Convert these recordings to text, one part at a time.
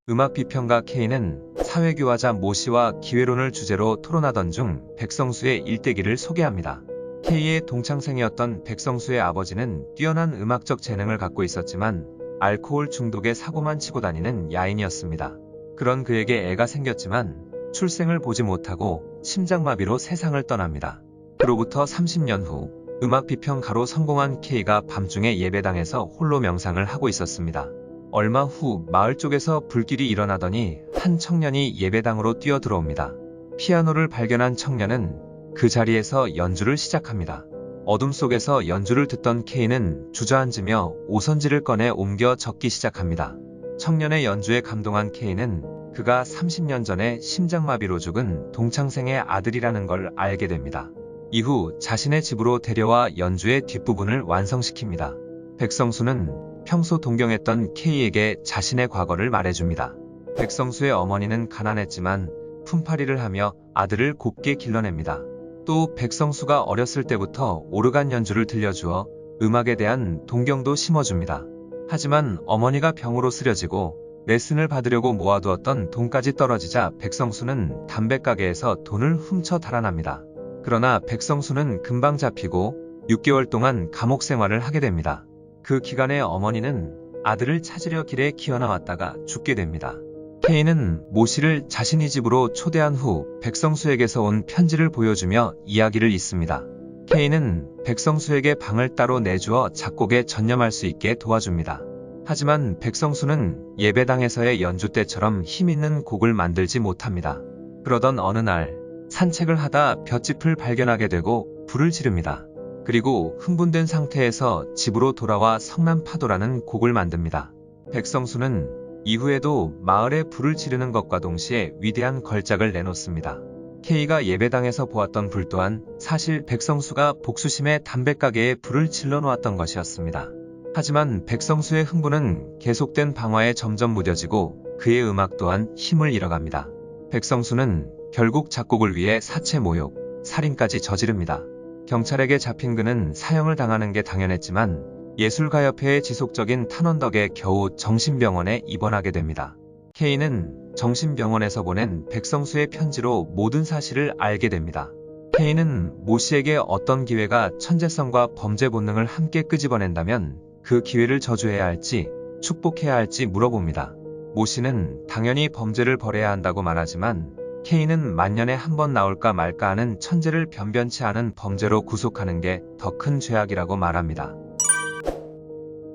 음악 비평가 K는 사회교화자 모 씨와 기회론을 주제로 토론하던 중 백성수의 일대기를 소개합니다. K의 동창생이었던 백성수의 아버지는 뛰어난 음악적 재능을 갖고 있었지만 알코올 중독에 사고만 치고 다니는 야인이었습니다. 그런 그에게 애가 생겼지만 출생을 보지 못하고 심장마비로 세상을 떠납니다. 그로부터 30년 후 음악 비평가로 성공한 K가 밤중에 예배당에서 홀로 명상을 하고 있었습니다. 얼마 후 마을 쪽에서 불길이 일어나더니 한 청년이 예배당으로 뛰어들어옵니다. 피아노를 발견한 청년은 그 자리에서 연주를 시작합니다. 어둠 속에서 연주를 듣던 K는 주저앉으며 오선지를 꺼내 옮겨 적기 시작합니다. 청년의 연주에 감동한 K는 그가 30년 전에 심장마비로 죽은 동창생의 아들이라는 걸 알게 됩니다. 이후 자신의 집으로 데려와 연주의 뒷부분을 완성시킵니다. 백성수는 평소 동경했던 K에게 자신의 과거를 말해줍니다. 백성수의 어머니는 가난했지만 품팔이를 하며 아들을 곱게 길러냅니다. 또 백성수가 어렸을 때부터 오르간 연주를 들려주어 음악에 대한 동경도 심어줍니다. 하지만 어머니가 병으로 쓰러지고 레슨을 받으려고 모아두었던 돈까지 떨어지자 백성수는 담배가게에서 돈을 훔쳐 달아납니다. 그러나 백성수는 금방 잡히고 6개월 동안 감옥 생활을 하게 됩니다. 그 기간에 어머니는 아들을 찾으려 길에 기어나왔다가 죽게 됩니다. K는 모 씨를 자신의 집으로 초대한 후 백성수에게서 온 편지를 보여주며 이야기를 잇습니다. K는 백성수에게 방을 따로 내주어 작곡에 전념할 수 있게 도와줍니다. 하지만 백성수는 예배당에서의 연주 때처럼 힘있는 곡을 만들지 못합니다. 그러던 어느 날 산책을 하다 볏짚을 발견하게 되고 불을 지릅니다. 그리고 흥분된 상태에서 집으로 돌아와 성남파도라는 곡을 만듭니다. 백성수는 이후에도 마을에 불을 지르는 것과 동시에 위대한 걸작을 내놓습니다. K가 예배당에서 보았던 불 또한 사실 백성수가 복수심에 담배가게에 불을 질러 놓았던 것이었습니다. 하지만 백성수의 흥분은 계속된 방화에 점점 무뎌지고 그의 음악 또한 힘을 잃어갑니다. 백성수는 결국 작곡을 위해 사체 모욕, 살인까지 저지릅니다. 경찰에게 잡힌 그는 사형을 당하는 게 당연했지만 예술가협회의 지속적인 탄원 덕에 겨우 정신병원에 입원하게 됩니다. K는 정신병원에서 보낸 백성수의 편지로 모든 사실을 알게 됩니다. K는 모 씨에게 어떤 기회가 천재성과 범죄 본능을 함께 끄집어낸다면 그 기회를 저주해야 할지 축복해야 할지 물어봅니다. 모 씨는 당연히 범죄를 벌여야 한다고 말하지만 K는 만년에 한 번 나올까 말까 하는 천재를 변변치 않은 범죄로 구속하는 게 더 큰 죄악이라고 말합니다.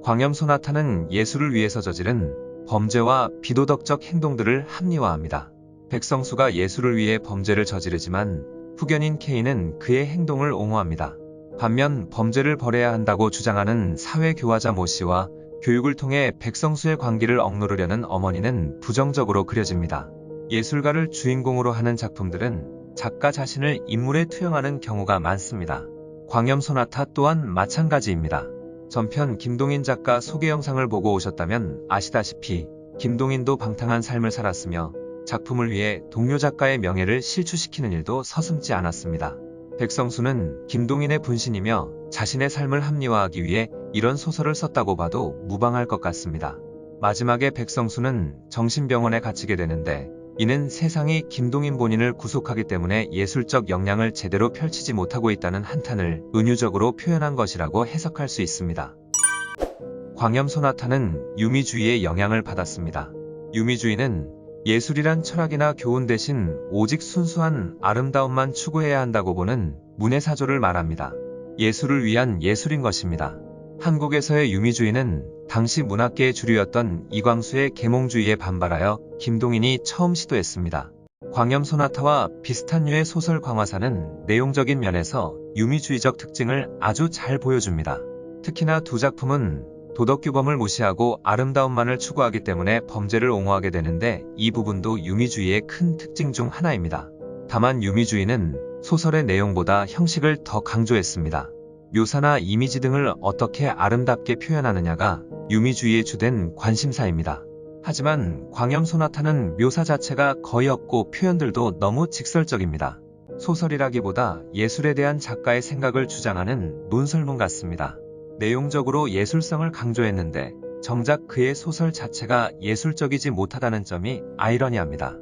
광염소나타는 예술을 위해서 저지른 범죄와 비도덕적 행동들을 합리화합니다. 백성수가 예술을 위해 범죄를 저지르지만 후견인 K는 그의 행동을 옹호합니다. 반면 범죄를 벌여야 한다고 주장하는 사회교화자 모 씨와 교육을 통해 백성수의 광기를 억누르려는 어머니는 부정적으로 그려집니다. 예술가를 주인공으로 하는 작품들은 작가 자신을 인물에 투영하는 경우가 많습니다. 광염소나타 또한 마찬가지입니다. 전편 김동인 작가 소개 영상을 보고 오셨다면 아시다시피 김동인도 방탕한 삶을 살았으며 작품을 위해 동료 작가의 명예를 실추시키는 일도 서슴지 않았습니다. 백성수는 김동인의 분신이며 자신의 삶을 합리화하기 위해 이런 소설을 썼다고 봐도 무방할 것 같습니다. 마지막에 백성수는 정신병원에 갇히게 되는데 이는 세상이 김동인 본인을 구속하기 때문에 예술적 역량을 제대로 펼치지 못하고 있다는 한탄을 은유적으로 표현한 것이라고 해석할 수 있습니다. 광염소나타는 유미주의의 영향을 받았습니다. 유미주의는 예술이란 철학이나 교훈 대신 오직 순수한 아름다움만 추구해야 한다고 보는 문해사조를 말합니다. 예술을 위한 예술인 것입니다. 한국에서의 유미주의는 당시 문학계의 주류였던 이광수의 계몽주의에 반발하여 김동인이 처음 시도했습니다. 광염소나타와 비슷한 류의 소설 광화사는 내용적인 면에서 유미주의적 특징을 아주 잘 보여줍니다. 특히나 두 작품은 도덕규범을 무시하고 아름다움만을 추구하기 때문에 범죄를 옹호하게 되는데 이 부분도 유미주의의 큰 특징 중 하나입니다. 다만 유미주의는 소설의 내용보다 형식을 더 강조했습니다. 묘사나 이미지 등을 어떻게 아름답게 표현하느냐가 유미주의의 주된 관심사입니다. 하지만 광염소나타는 묘사 자체가 거의 없고 표현들도 너무 직설적입니다. 소설이라기보다 예술에 대한 작가의 생각을 주장하는 논설문 같습니다. 내용적으로 예술성을 강조했는데 정작 그의 소설 자체가 예술적이지 못하다는 점이 아이러니합니다.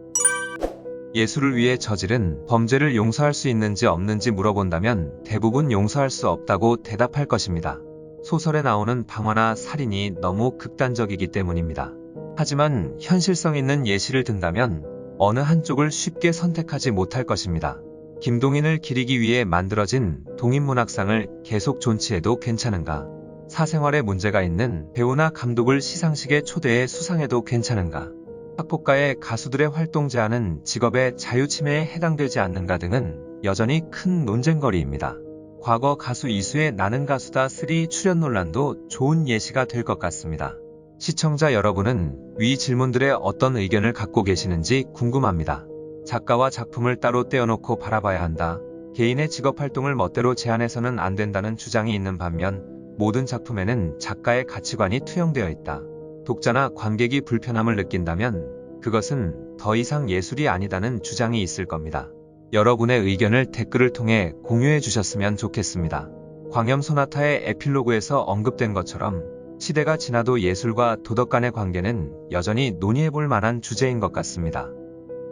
예술을 위해 저지른 범죄를 용서할 수 있는지 없는지 물어본다면 대부분 용서할 수 없다고 대답할 것입니다. 소설에 나오는 방화나 살인이 너무 극단적이기 때문입니다. 하지만 현실성 있는 예시를 든다면 어느 한쪽을 쉽게 선택하지 못할 것입니다. 김동인을 기리기 위해 만들어진 동인문학상을 계속 존치해도 괜찮은가? 사생활에 문제가 있는 배우나 감독을 시상식에 초대해 수상해도 괜찮은가? 학폭가의 가수들의 활동 제한은 직업의 자유 침해에 해당되지 않는가 등은 여전히 큰 논쟁거리입니다. 과거 가수 이수의 나는 가수다 3 출연 논란도 좋은 예시가 될 것 같습니다. 시청자 여러분은 위 질문들에 어떤 의견을 갖고 계시는지 궁금합니다. 작가와 작품을 따로 떼어놓고 바라봐야 한다. 개인의 직업활동을 멋대로 제한해서는 안 된다는 주장이 있는 반면 모든 작품에는 작가의 가치관이 투영되어 있다. 독자나 관객이 불편함을 느낀다면 그것은 더 이상 예술이 아니다는 주장이 있을 겁니다. 여러분의 의견을 댓글을 통해 공유해 주셨으면 좋겠습니다. 광염소나타의 에필로그에서 언급된 것처럼 시대가 지나도 예술과 도덕 간의 관계는 여전히 논의해볼 만한 주제인 것 같습니다.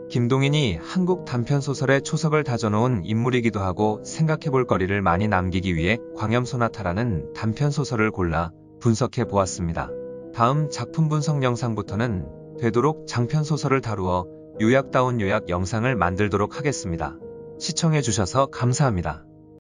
김동인이 한국 단편소설의 초석을 다져놓은 인물이기도 하고 생각해볼 거리를 많이 남기기 위해 광염소나타라는 단편소설을 골라 분석해 보았습니다. 다음 작품 분석 영상부터는 되도록 장편소설을 다루어 요약다운 요약 영상을 만들도록 하겠습니다. 시청해주셔서 감사합니다.